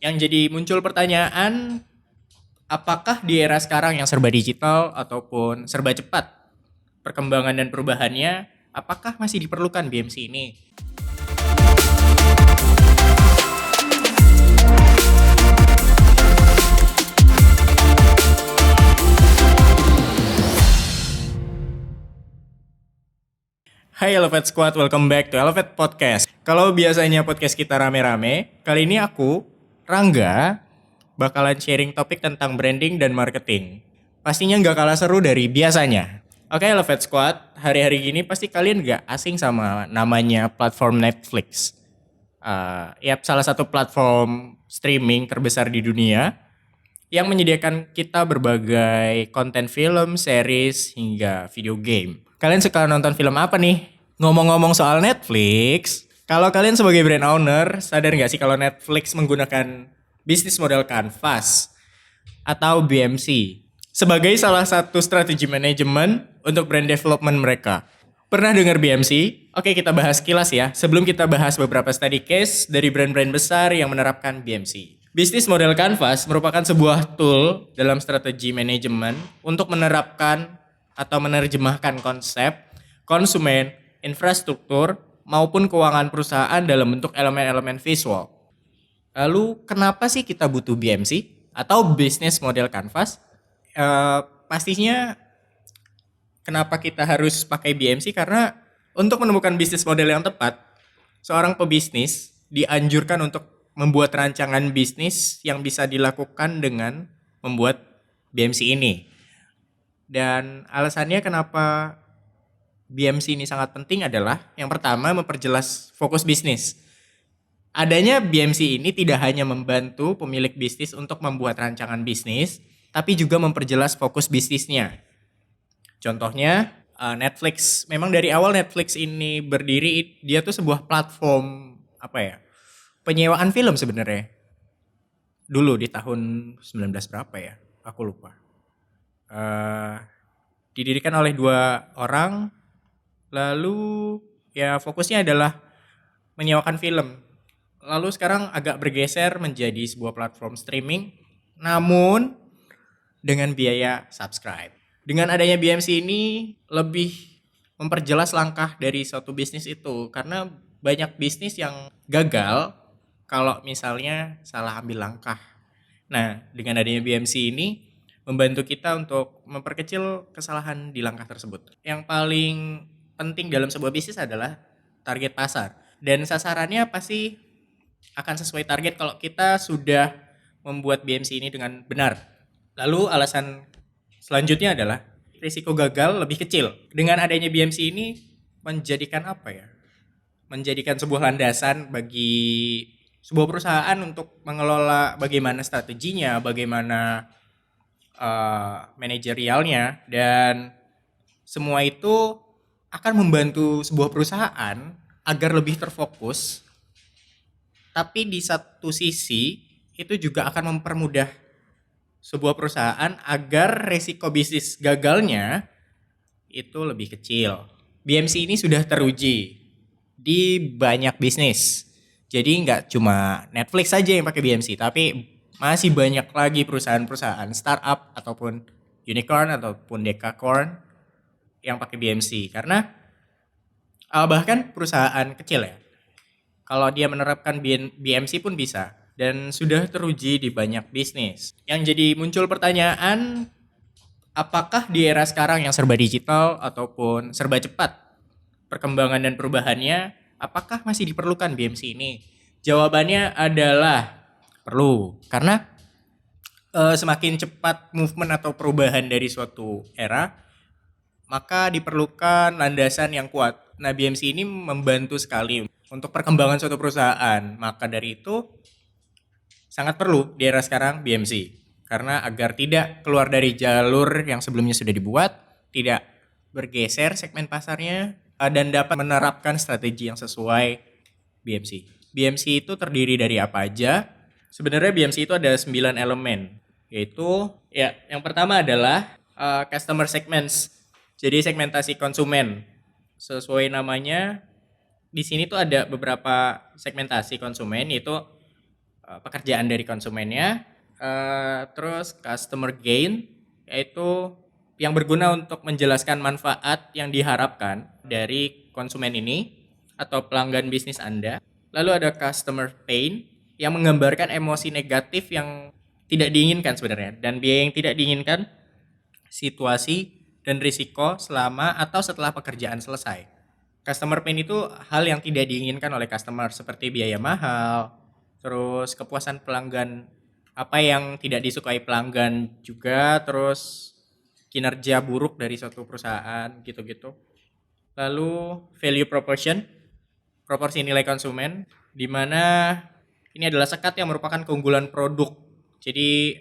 Yang jadi muncul pertanyaan, apakah di era sekarang yang serba digital ataupun serba cepat perkembangan dan perubahannya, apakah masih diperlukan BMC ini? Hai Elevate Squad, welcome back to Elevate Podcast. Kalau biasanya podcast kita rame-rame, kali ini aku, Rangga, bakalan sharing topik tentang branding dan marketing. Pastinya nggak kalah seru dari biasanya. Oke Elevate Squad, hari-hari gini pasti kalian nggak asing sama namanya platform Netflix. Salah satu platform streaming terbesar di dunia yang menyediakan kita berbagai konten film, series, hingga video game. Kalian suka nonton film apa nih? Ngomong-ngomong soal Netflix, kalau kalian sebagai brand owner, sadar nggak sih kalau Netflix menggunakan bisnis model Canvas atau BMC sebagai salah satu strategi manajemen untuk brand development mereka. Pernah dengar BMC? Oke, kita bahas kilas ya. Sebelum kita bahas beberapa study case dari brand-brand besar yang menerapkan BMC. Bisnis model Canvas merupakan sebuah tool dalam strategi manajemen untuk menerapkan atau menerjemahkan konsep, konsumen, infrastruktur, maupun keuangan perusahaan dalam bentuk elemen-elemen visual. Lalu kenapa sih kita butuh BMC atau Business Model Canvas? Pastinya kenapa kita harus pakai BMC karena untuk menemukan bisnis model yang tepat, seorang pebisnis dianjurkan untuk membuat rancangan bisnis yang bisa dilakukan dengan membuat BMC ini. Dan alasannya kenapa BMC ini sangat penting adalah yang pertama memperjelas fokus bisnis. Adanya BMC ini tidak hanya membantu pemilik bisnis untuk membuat rancangan bisnis, tapi juga memperjelas fokus bisnisnya. Contohnya Netflix. Memang dari awal Netflix ini berdiri, dia tuh sebuah platform penyewaan film sebenarnya. Dulu di tahun 19 berapa ya? Aku lupa. Didirikan oleh 2 orang, lalu ya fokusnya adalah menyewakan film. Lalu sekarang agak bergeser menjadi sebuah platform streaming, namun dengan biaya subscribe. Dengan adanya BMC ini lebih memperjelas langkah dari suatu bisnis itu, karena banyak bisnis yang gagal kalau misalnya salah ambil langkah. Nah, dengan adanya BMC ini membantu kita untuk memperkecil kesalahan di langkah tersebut. Yang paling penting dalam sebuah bisnis adalah target pasar. Dan sasarannya pasti akan sesuai target kalau kita sudah membuat BMC ini dengan benar. Lalu alasan selanjutnya adalah risiko gagal lebih kecil. Dengan adanya BMC ini menjadikan menjadikan sebuah landasan bagi sebuah perusahaan untuk mengelola bagaimana strateginya, bagaimana manajerialnya, dan semua itu akan membantu sebuah perusahaan agar lebih terfokus. Tapi di satu sisi itu juga akan mempermudah sebuah perusahaan agar resiko bisnis gagalnya itu lebih kecil. BMC ini sudah teruji di banyak bisnis. Jadi nggak cuma Netflix saja yang pakai BMC, tapi masih banyak lagi perusahaan-perusahaan startup ataupun unicorn ataupun decacorn yang pakai BMC. Karena bahkan perusahaan kecil ya, kalau dia menerapkan BMC pun bisa dan sudah teruji di banyak bisnis. Yang jadi muncul pertanyaan, apakah di era sekarang yang serba digital ataupun serba cepat perkembangan dan perubahannya, apakah masih diperlukan BMC ini? Jawabannya adalah perlu, karena semakin cepat movement atau perubahan dari suatu era, maka diperlukan landasan yang kuat. Nah, BMC ini membantu sekali untuk perkembangan suatu perusahaan. Maka dari itu sangat perlu di era sekarang BMC. Karena agar tidak keluar dari jalur yang sebelumnya sudah dibuat, tidak bergeser segmen pasarnya, dan dapat menerapkan strategi yang sesuai BMC. BMC itu terdiri dari apa aja? Sebenarnya BMC itu ada 9 elemen. Yaitu yang pertama adalah customer segments. Jadi segmentasi konsumen. Sesuai namanya, di sini tuh ada beberapa segmentasi konsumen, yaitu pekerjaan dari konsumennya. Terus customer gain, yaitu yang berguna untuk menjelaskan manfaat yang diharapkan dari konsumen ini atau pelanggan bisnis Anda. Lalu ada customer pain yang menggambarkan emosi negatif yang tidak diinginkan sebenarnya dan biaya yang tidak diinginkan, situasi dan risiko selama atau setelah pekerjaan selesai. Customer pain itu hal yang tidak diinginkan oleh customer seperti biaya mahal, terus kepuasan pelanggan, apa yang tidak disukai pelanggan juga, terus kinerja buruk dari suatu perusahaan gitu-gitu. Lalu value proportion, proporsi nilai konsumen, di mana ini adalah sekat yang merupakan keunggulan produk. Jadi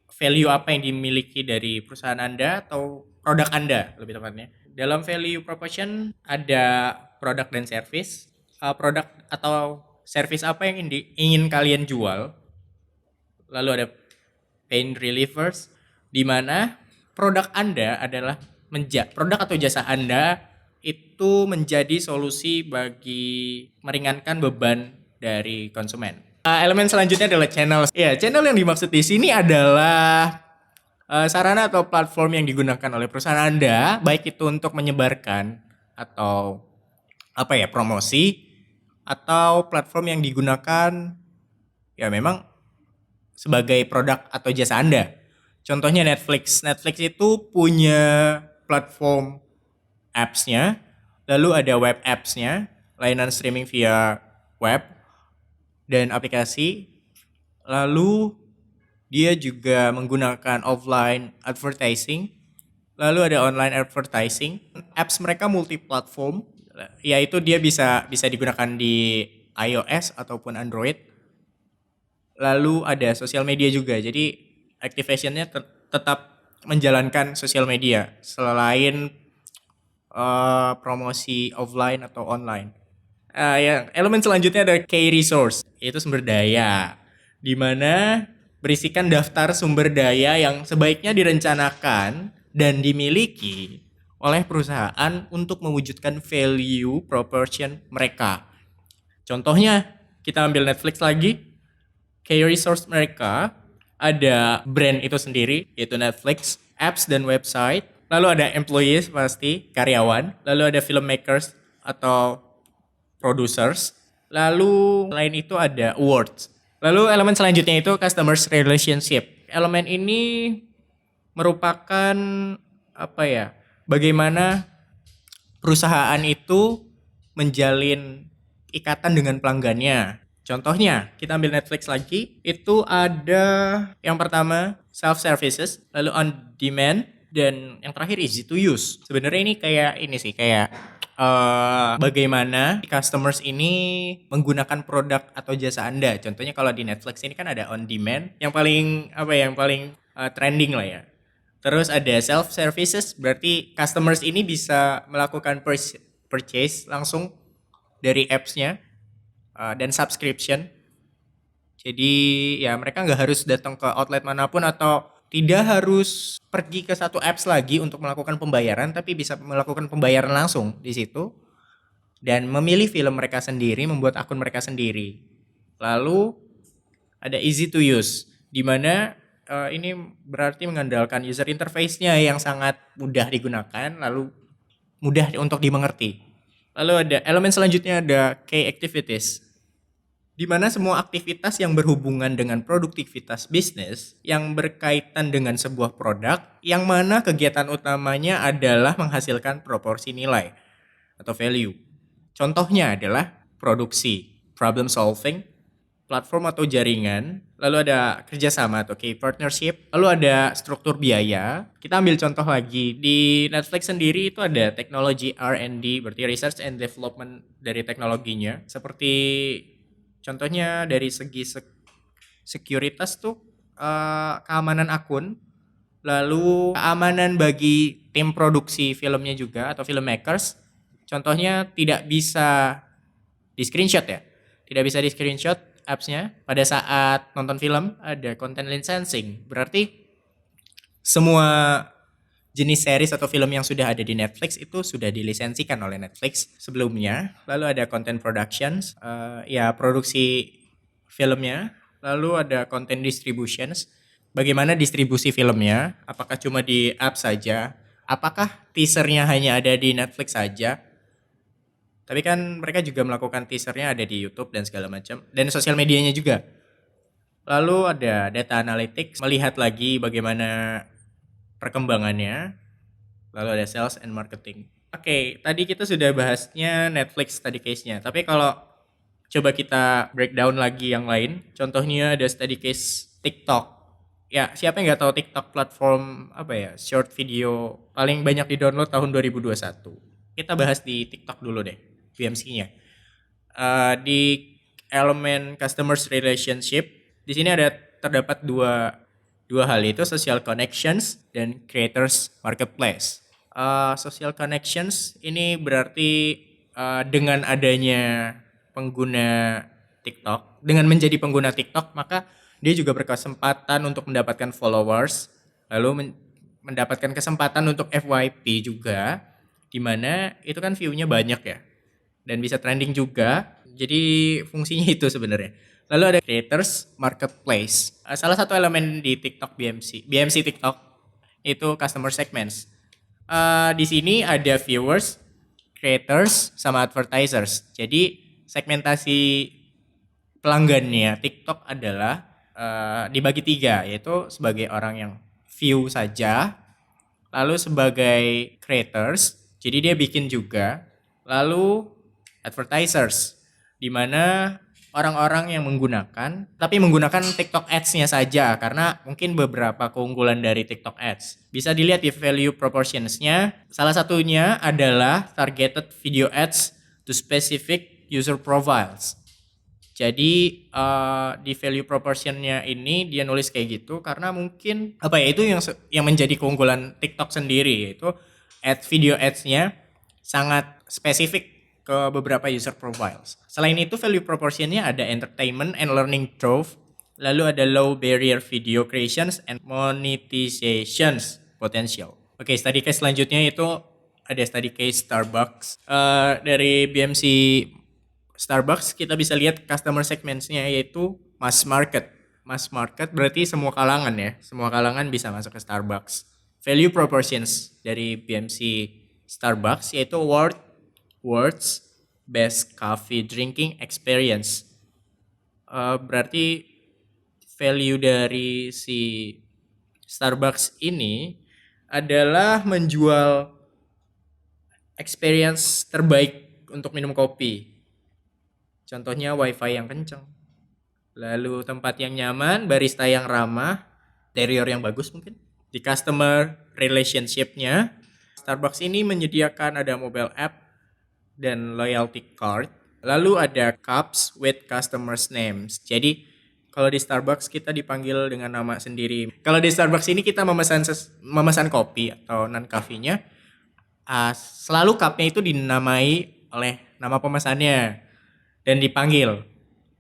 value apa yang dimiliki dari perusahaan Anda atau produk Anda lebih tepatnya. Dalam value proportion ada produk dan service. Produk atau service apa yang ingin kalian jual. Lalu ada pain relievers, di mana produk Anda adalah produk atau jasa Anda itu menjadi solusi bagi meringankan beban dari konsumen. Elemen selanjutnya adalah channel. Ya, channel yang dimaksud di sini adalah sarana atau platform yang digunakan oleh perusahaan Anda, baik itu untuk menyebarkan atau promosi, atau platform yang digunakan ya memang sebagai produk atau jasa Anda. Contohnya Netflix. Netflix itu punya platform apps-nya, lalu ada web apps-nya, layanan streaming via web dan aplikasi. Lalu dia juga menggunakan offline advertising, lalu ada online advertising. Apps mereka multi-platform, yaitu dia bisa digunakan di iOS ataupun Android. Lalu ada sosial media juga, jadi activation-nya tetap menjalankan sosial media selain promosi offline atau online. Yang elemen selanjutnya ada key resource, yaitu sumber daya, di mana berisikan daftar sumber daya yang sebaiknya direncanakan dan dimiliki oleh perusahaan untuk mewujudkan value proportion mereka. Contohnya, kita ambil Netflix lagi. Key resource mereka ada brand itu sendiri, yaitu Netflix, apps dan website. Lalu ada employees, pasti karyawan. Lalu ada filmmakers atau producers. Lalu selain itu ada awards. Lalu elemen selanjutnya itu customers relationship. Elemen ini merupakan bagaimana perusahaan itu menjalin ikatan dengan pelanggannya. Contohnya, kita ambil Netflix lagi, itu ada yang pertama self-services, lalu on demand, dan yang terakhir easy to use. Sebenarnya ini kayak bagaimana customers ini menggunakan produk atau jasa Anda. Contohnya kalau di Netflix ini kan ada on demand, yang paling trending lah ya. Terus ada self services, berarti customers ini bisa melakukan purchase langsung dari apps-nya, dan subscription. Jadi ya mereka nggak harus datang ke outlet manapun atau tidak harus pergi ke satu apps lagi untuk melakukan pembayaran, tapi bisa melakukan pembayaran langsung di situ dan memilih film mereka sendiri, membuat akun mereka sendiri. Lalu ada easy to use, di mana ini berarti mengandalkan user interface-nya yang sangat mudah digunakan, lalu mudah untuk dimengerti. Lalu ada elemen selanjutnya ada key activities, di mana semua aktivitas yang berhubungan dengan produktivitas bisnis yang berkaitan dengan sebuah produk, yang mana kegiatan utamanya adalah menghasilkan proporsi nilai atau value. Contohnya adalah produksi, problem solving, platform atau jaringan, lalu ada kerjasama atau key partnership, lalu ada struktur biaya. Kita ambil contoh lagi, di Netflix sendiri itu ada teknologi R&D, berarti research and development dari teknologinya. Seperti contohnya dari segi sekuritas tuh, keamanan akun, lalu keamanan bagi tim produksi filmnya juga atau filmmakers. Contohnya tidak bisa di screenshot ya, tidak bisa di screenshot apps-nya pada saat nonton film. Ada content licensing, berarti semua jenis series atau film yang sudah ada di Netflix itu sudah dilisensikan oleh Netflix sebelumnya. Lalu ada content productions, produksi filmnya. Lalu ada content distributions. Bagaimana distribusi filmnya? Apakah cuma di app saja? Apakah teasernya hanya ada di Netflix saja? Tapi kan mereka juga melakukan teasernya ada di YouTube dan segala macam. Dan sosial medianya juga. Lalu ada data analytics, melihat lagi bagaimana perkembangannya. Lalu ada sales and marketing. Oke, tadi kita sudah bahasnya Netflix study case-nya. Tapi kalau coba kita breakdown lagi yang lain, contohnya ada study case TikTok. Ya, siapa yang nggak tahu TikTok, platform apa ya, short video paling banyak di-download tahun 2021. Kita bahas di TikTok dulu deh, BMC-nya. Di elemen customers relationship, di sini ada terdapat dua hal, itu social connections dan creators marketplace. Social connections ini berarti dengan adanya pengguna TikTok, dengan menjadi pengguna TikTok, maka dia juga berkesempatan untuk mendapatkan followers, lalu mendapatkan kesempatan untuk FYP juga, dimana itu kan view-nya banyak ya, dan bisa trending juga. Jadi fungsinya itu sebenarnya. Lalu ada creators marketplace. Salah satu elemen di TikTok BMC TikTok itu customer segments. Di sini ada viewers, creators, sama advertisers. Jadi segmentasi pelanggannya TikTok adalah dibagi 3, yaitu sebagai orang yang view saja, lalu sebagai creators, jadi dia bikin juga, lalu advertisers, di mana orang-orang yang menggunakan, tapi menggunakan TikTok Ads-nya saja, karena mungkin beberapa keunggulan dari TikTok Ads. Bisa dilihat di value proportions-nya, salah satunya adalah targeted video ads to specific user profiles. Jadi di value proportion-nya ini dia nulis kayak gitu karena mungkin apa ya, itu yang menjadi keunggulan TikTok sendiri, yaitu video ads-nya sangat spesifik ke beberapa user profiles. Selain itu value proportion-nya ada entertainment and learning growth, lalu ada low barrier video creations and monetizations potential. Oke, study case selanjutnya itu ada study case Starbucks. Dari BMC Starbucks kita bisa lihat customer segments-nya yaitu mass market. Mass market berarti semua kalangan ya. Semua kalangan bisa masuk ke Starbucks. Value proportions dari BMC Starbucks yaitu words best coffee drinking experience. Berarti value dari si Starbucks ini adalah menjual experience terbaik untuk minum kopi. Contohnya wifi yang kencang, lalu tempat yang nyaman, barista yang ramah, interior yang bagus mungkin. Di customer relationship-nya, Starbucks ini menyediakan ada mobile app dan loyalty card. Lalu ada cups with customers names. Jadi kalau di Starbucks kita dipanggil dengan nama sendiri. Kalau di Starbucks ini kita memesan kopi atau non-coffee-nya, selalu cupnya itu dinamai oleh nama pemesannya dan dipanggil.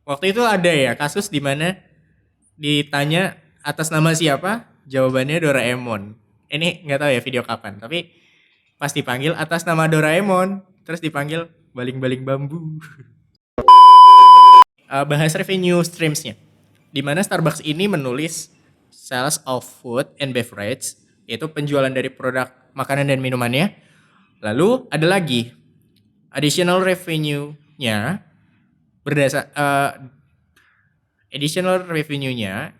Waktu itu ada ya kasus di mana ditanya atas nama siapa, jawabannya Doraemon. Ini nggak tahu ya video kapan, tapi pas dipanggil atas nama Doraemon, terus dipanggil baling-baling bambu. Bahas revenue streams-nya, di mana Starbucks ini menulis sales of food and beverage, yaitu penjualan dari produk makanan dan minumannya. Lalu ada lagi additional revenue-nya additional revenue-nya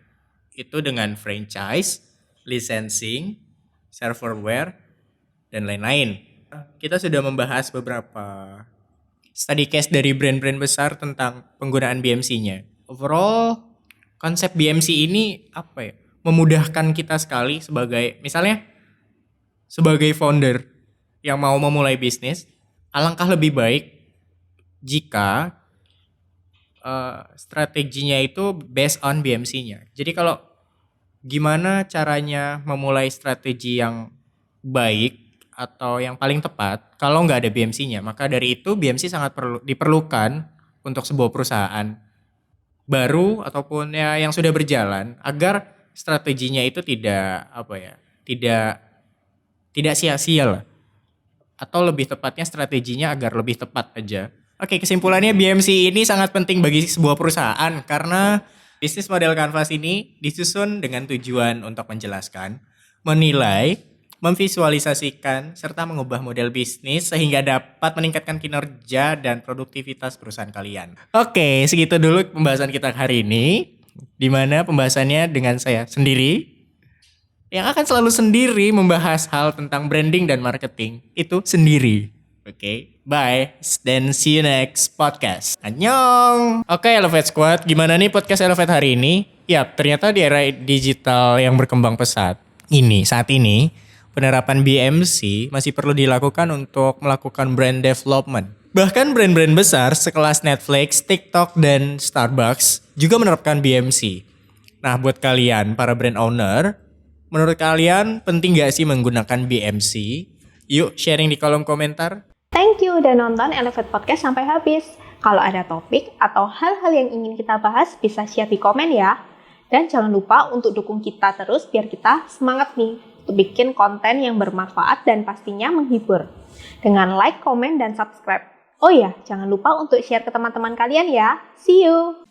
itu dengan franchise, licensing, serverware, dan lain-lain. Kita sudah membahas beberapa study case dari brand-brand besar tentang penggunaan BMC-nya. Overall, konsep BMC ini apa ya? Memudahkan kita sekali misalnya sebagai founder yang mau memulai bisnis, alangkah lebih baik jika strateginya itu based on BMC-nya. Jadi kalau gimana caranya memulai strategi yang baik atau yang paling tepat kalau nggak ada BMC-nya, maka dari itu BMC sangat diperlukan untuk sebuah perusahaan baru ataupun ya yang sudah berjalan agar strateginya itu tidak sia-sia lah. Atau lebih tepatnya strateginya agar lebih tepat aja. Oke, kesimpulannya BMC ini sangat penting bagi sebuah perusahaan karena Bisnis model Canvas ini disusun dengan tujuan untuk menjelaskan, menilai, memvisualisasikan, serta mengubah model bisnis sehingga dapat meningkatkan kinerja dan produktivitas perusahaan kalian. Oke, segitu dulu pembahasan kita hari ini, di mana pembahasannya dengan saya sendiri, yang akan selalu sendiri membahas hal tentang branding dan marketing. Itu sendiri. Oke, bye. Dan see you next podcast. Annyeong. Oke, Elevate Squad. Gimana nih podcast Elevate hari ini? Yap, ternyata di era digital yang berkembang pesat saat ini, penerapan BMC masih perlu dilakukan untuk melakukan brand development. Bahkan brand-brand besar sekelas Netflix, TikTok, dan Starbucks juga menerapkan BMC. Nah, buat kalian, para brand owner, menurut kalian penting gak sih menggunakan BMC? Yuk sharing di kolom komentar. Thank you udah nonton Elevate Podcast sampai habis. Kalau ada topik atau hal-hal yang ingin kita bahas, bisa share di komen ya. Dan jangan lupa untuk dukung kita terus biar kita semangat nih untuk bikin konten yang bermanfaat dan pastinya menghibur. Dengan like, komen, dan subscribe. Oh ya, jangan lupa untuk share ke teman-teman kalian ya. See you!